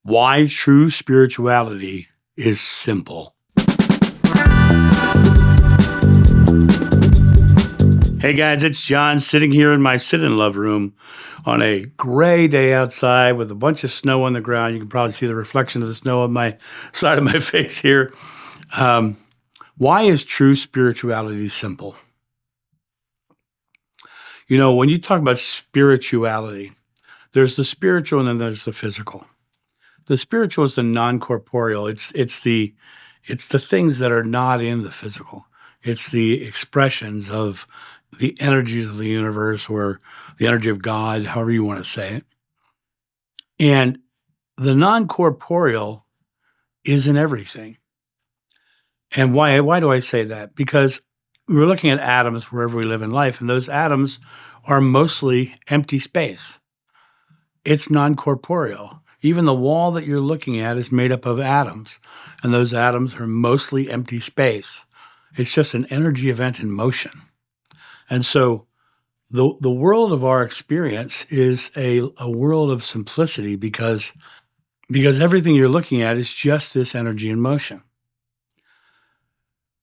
Why true spirituality is simple. Hey guys, it's John sitting here in my sit-in-love room on a gray day outside with a bunch of snow on the ground. You can probably see the reflection of the snow on my side of my face here. Why is true spirituality simple? You know, when you talk about spirituality, there's the spiritual and then there's the physical. The spiritual is the non-corporeal. It's the things that are not in the physical. It's the expressions of the energies of the universe or the energy of God, however you want to say it. And the non-corporeal is in everything. And why do I say that? Because we're looking at atoms wherever we live in life, and those atoms are mostly empty space. It's non-corporeal. Even the wall that you're looking at is made up of atoms, and those atoms are mostly empty space. It's just an energy event in motion. And so the world of our experience is a world of simplicity because everything you're looking at is just this energy in motion.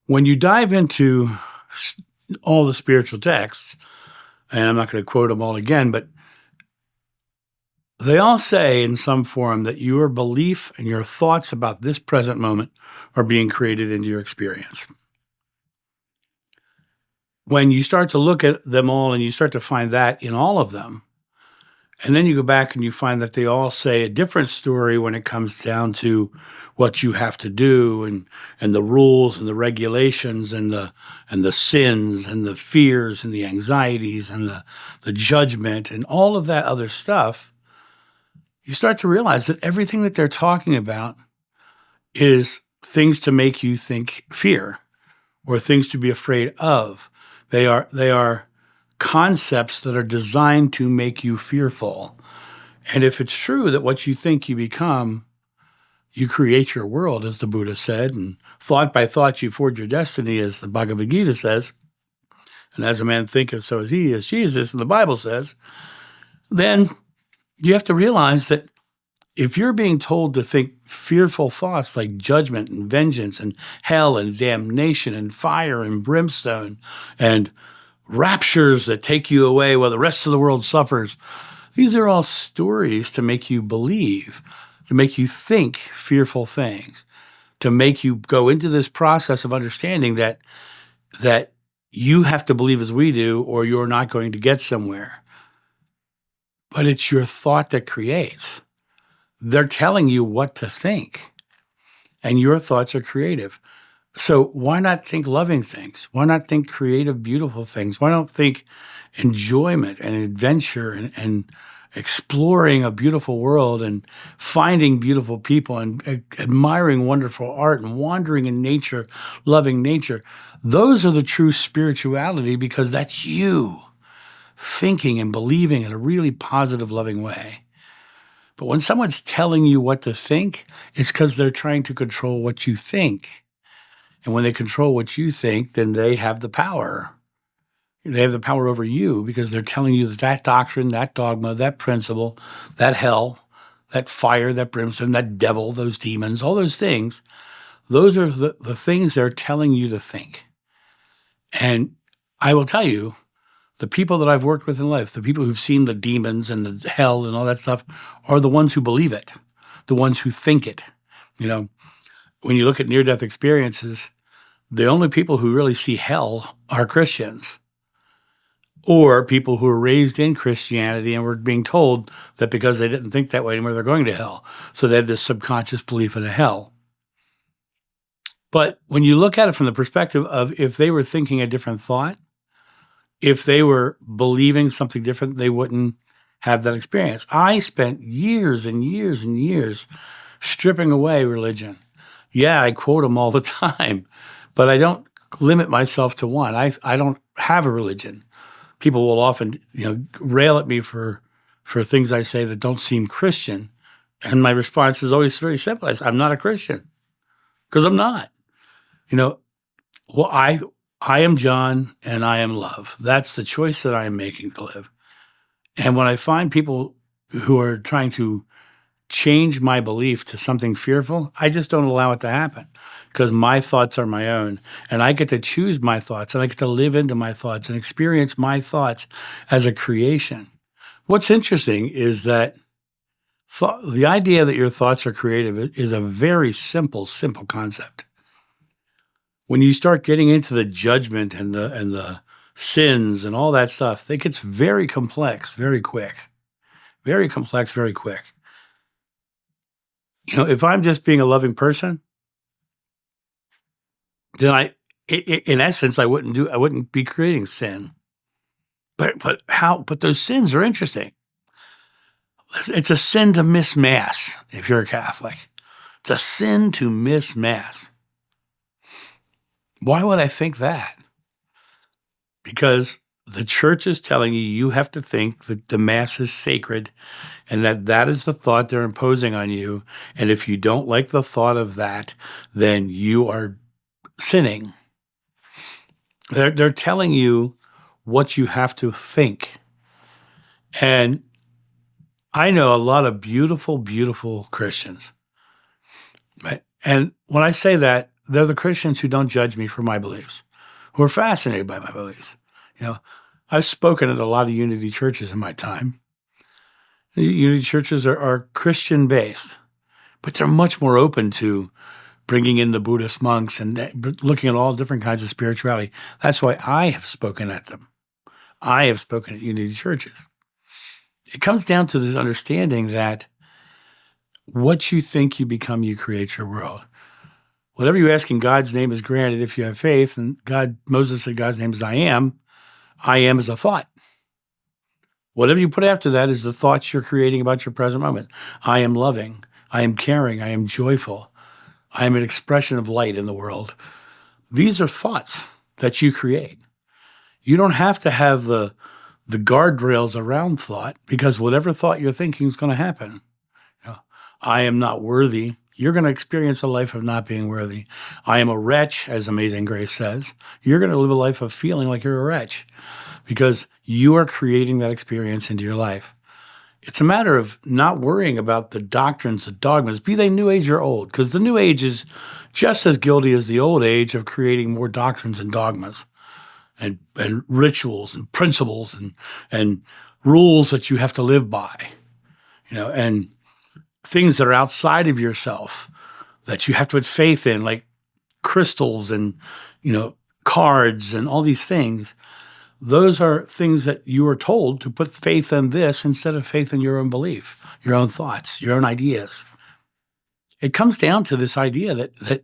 When you dive into all the spiritual texts, and I'm not going to quote them all again, but they all say in some form that your belief and your thoughts about this present moment are being created into your experience. When you start to look at them all and you start to find that in all of them, and then you go back and you find that they all say a different story when it comes down to what you have to do and the rules and the regulations and the sins and the fears and the anxieties and the judgment and all of that other stuff, you start to realize that everything that they're talking about is things to make you think fear or things to be afraid of. They are concepts that are designed to make you fearful. And if it's true that what you think you become, you create your world, as the Buddha said, and thought by thought you forge your destiny, as the Bhagavad Gita says, and as a man thinketh, so is he, as Jesus and the Bible says, then you have to realize that if you're being told to think fearful thoughts like judgment and vengeance and hell and damnation and fire and brimstone and raptures that take you away while the rest of the world suffers, these are all stories to make you believe, to make you think fearful things, to make you go into this process of understanding that you have to believe as we do or you're not going to get somewhere. But it's your thought that creates. They're telling you what to think, and your thoughts are creative. So why not think loving things? Why not think creative, beautiful things? Why not think enjoyment and adventure and exploring a beautiful world and finding beautiful people and admiring wonderful art and wandering in nature, loving nature? Those are the true spirituality because that's you thinking and believing in a really positive, loving way. But when someone's telling you what to think, it's because they're trying to control what you think. And when they control what you think, then they have the power. They have the power over you because they're telling you that doctrine, that dogma, that principle, that hell, that fire, that brimstone, that devil, those demons, all those things, those are the things they're telling you to think. And I will tell you, the people that I've worked with in life, the people who've seen the demons and the hell and all that stuff are the ones who believe it, the ones who think it. You know, when you look at near-death experiences, the only people who really see hell are Christians or people who were raised in Christianity and were being told that because they didn't think that way anymore, they're going to hell. So they had this subconscious belief in a hell. But when you look at it from the perspective of if they were thinking a different thought, if they were believing something different, they wouldn't have that experience. I spent years and years and years stripping away religion. Yeah, I quote them all the time, but I don't limit myself to one. I don't have a religion. People will often, rail at me for things I say that don't seem Christian, and my response is always very simple. I say, I'm not a Christian because I'm not. Well, I am John and I am love. That's the choice that I am making to live. And when I find people who are trying to change my belief to something fearful, I just don't allow it to happen because my thoughts are my own. And I get to choose my thoughts and I get to live into my thoughts and experience my thoughts as a creation. What's interesting is that the idea that your thoughts are creative is a very simple concept. When you start getting into the judgment and the sins and all that stuff, it gets very complex very quick. Very complex very quick. If I'm just being a loving person, then in essence, I wouldn't be creating sin. But those sins are interesting. It's a sin to miss Mass if you're a Catholic. It's a sin to miss Mass. Why would I think that? Because the church is telling you have to think that the Mass is sacred and that is the thought they're imposing on you. And if you don't like the thought of that, then you are sinning. They're telling you what you have to think. And I know a lot of beautiful, beautiful Christians. Right? And when I say that, they're the Christians who don't judge me for my beliefs, who are fascinated by my beliefs. I've spoken at a lot of Unity churches in my time. Unity churches are Christian-based, but they're much more open to bringing in the Buddhist monks and looking at all different kinds of spirituality. That's why I have spoken at them. I have spoken at Unity churches. It comes down to this understanding that what you think you become, you create your world. Whatever you ask in God's name is granted if you have faith. And Moses said God's name is I am. I am is a thought. Whatever you put after that is the thoughts you're creating about your present moment. I am loving. I am caring. I am joyful. I am an expression of light in the world. These are thoughts that you create. You don't have to have the guardrails around thought because whatever thought you're thinking is going to happen. I am not worthy. You're going to experience a life of not being worthy. I am a wretch, as Amazing Grace says. You're going to live a life of feeling like you're a wretch because you are creating that experience into your life. It's a matter of not worrying about the doctrines, the dogmas, be they New Age or old, because the New Age is just as guilty as the old age of creating more doctrines and dogmas and rituals and principles and rules that you have to live by, and things that are outside of yourself that you have to put faith in, like crystals and, cards and all these things. Those are things that you are told to put faith in this instead of faith in your own belief, your own thoughts, your own ideas. It comes down to this idea that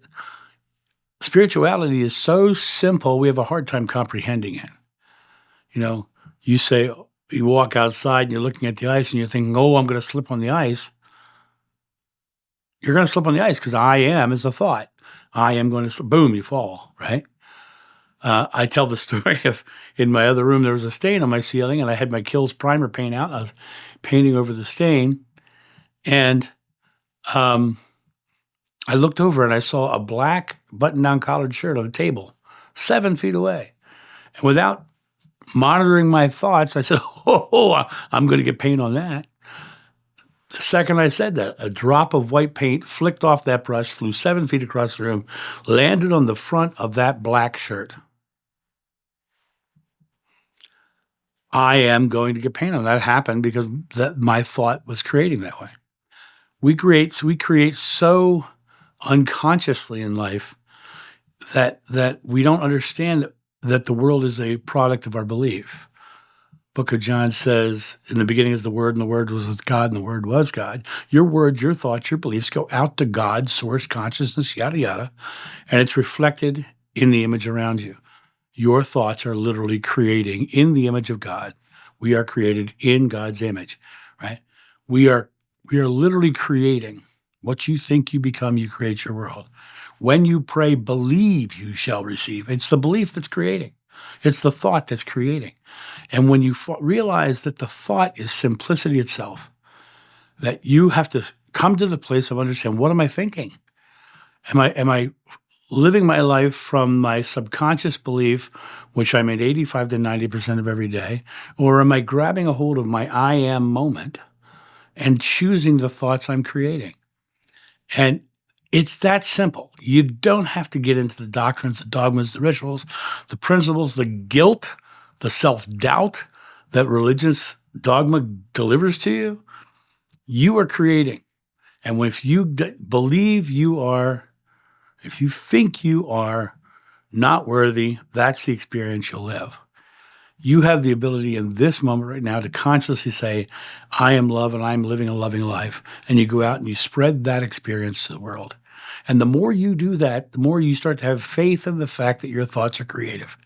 spirituality is so simple, we have a hard time comprehending it. You say, you walk outside and you're looking at the ice and you're thinking, oh, I'm going to slip on the ice. You're going to slip on the ice because I am is a thought. I am going to slip. Boom, you fall, right? I tell the story of in my other room, there was a stain on my ceiling and I had my Kills primer paint out. I was painting over the stain. And I looked over and I saw a black button-down collared shirt on a table 7 feet away. And without monitoring my thoughts, I said, oh, I'm going to get paint on that. The second I said that, a drop of white paint flicked off that brush, flew 7 feet across the room, landed on the front of that black shirt. I am going to get paint on that. That happened because my thought was creating that way. We create so unconsciously in life that we don't understand that the world is a product of our belief. Book of John says, in the beginning is the Word, and the Word was with God, and the Word was God. Your words, your thoughts, your beliefs go out to God, source, consciousness, yada, yada, and it's reflected in the image around you. Your thoughts are literally creating in the image of God. We are created in God's image, right? We are literally creating. What you think you become, you create your world. When you pray, believe you shall receive. It's the belief that's creating. It's the thought that's creating. And when you realize that the thought is simplicity itself, that you have to come to the place of understanding, what am I thinking? Am I living my life from my subconscious belief, which I'm at 85 to 90% of every day, or am I grabbing a hold of my I am moment and choosing the thoughts I'm creating. And it's that simple. You don't have to get into the doctrines, the dogmas, the rituals, the principles, the guilt, the self-doubt that religious dogma delivers to you. You are creating. And if you believe you are, if you think you are not worthy, that's the experience you'll live. You have the ability in this moment right now to consciously say, I am love and I'm living a loving life. And you go out and you spread that experience to the world. And the more you do that, the more you start to have faith in the fact that your thoughts are creative.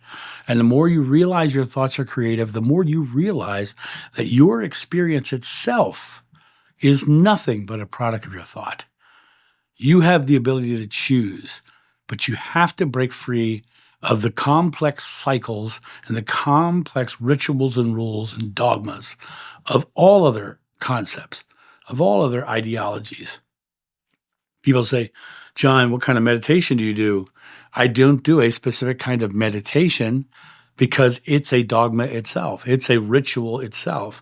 And the more you realize your thoughts are creative, the more you realize that your experience itself is nothing but a product of your thought. You have the ability to choose, but you have to break free of the complex cycles and the complex rituals and rules and dogmas of all other concepts, of all other ideologies. People say, John, what kind of meditation do you do? I don't do a specific kind of meditation because it's a dogma itself. It's a ritual itself.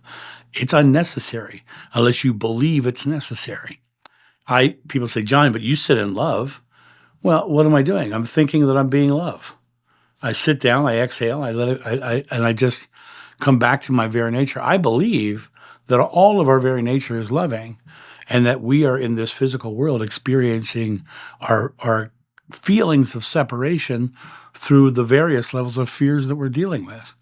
It's unnecessary unless you believe it's necessary. People say, John, but you sit in love. Well, what am I doing? I'm thinking that I'm being love. I sit down, I exhale, I let it, and I just come back to my very nature. I believe that all of our very nature is loving, and that we are in this physical world experiencing our feelings of separation through the various levels of fears that we're dealing with.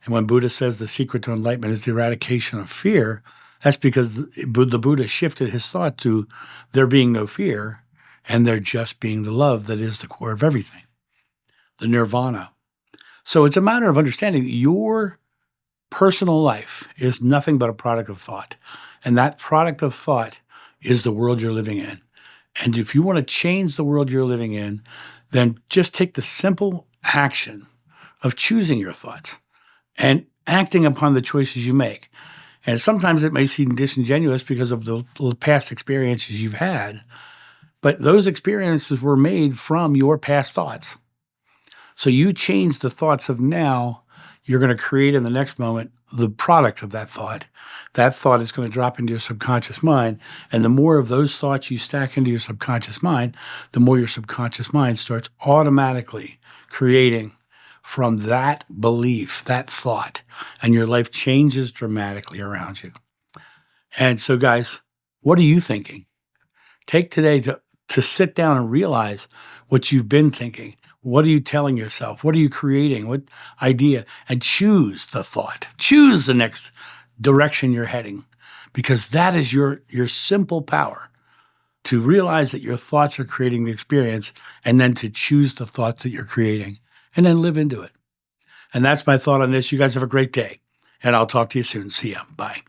And when Buddha says the secret to enlightenment is the eradication of fear, that's because the Buddha shifted his thought to there being no fear and there just being the love that is the core of everything, the nirvana. So it's a matter of understanding that your personal life is nothing but a product of thought. And that product of thought is the world you're living in. And if you want to change the world you're living in, then just take the simple action of choosing your thoughts and acting upon the choices you make. And sometimes it may seem disingenuous because of the past experiences you've had, but those experiences were made from your past thoughts. So you change the thoughts of now, you're going to create in the next moment the product of that thought. That thought is going to drop into your subconscious mind. And the more of those thoughts you stack into your subconscious mind, the more your subconscious mind starts automatically creating from that belief, that thought, and your life changes dramatically around you. And so, guys, what are you thinking? Take today to sit down and realize what you've been thinking. What are you telling yourself? What are you creating? What idea? And choose the thought. Choose the next direction you're heading, because that is your simple power to realize that your thoughts are creating the experience, and then to choose the thoughts that you're creating and then live into it. And that's my thought on this. You guys have a great day, and I'll talk to you soon. See ya. Bye.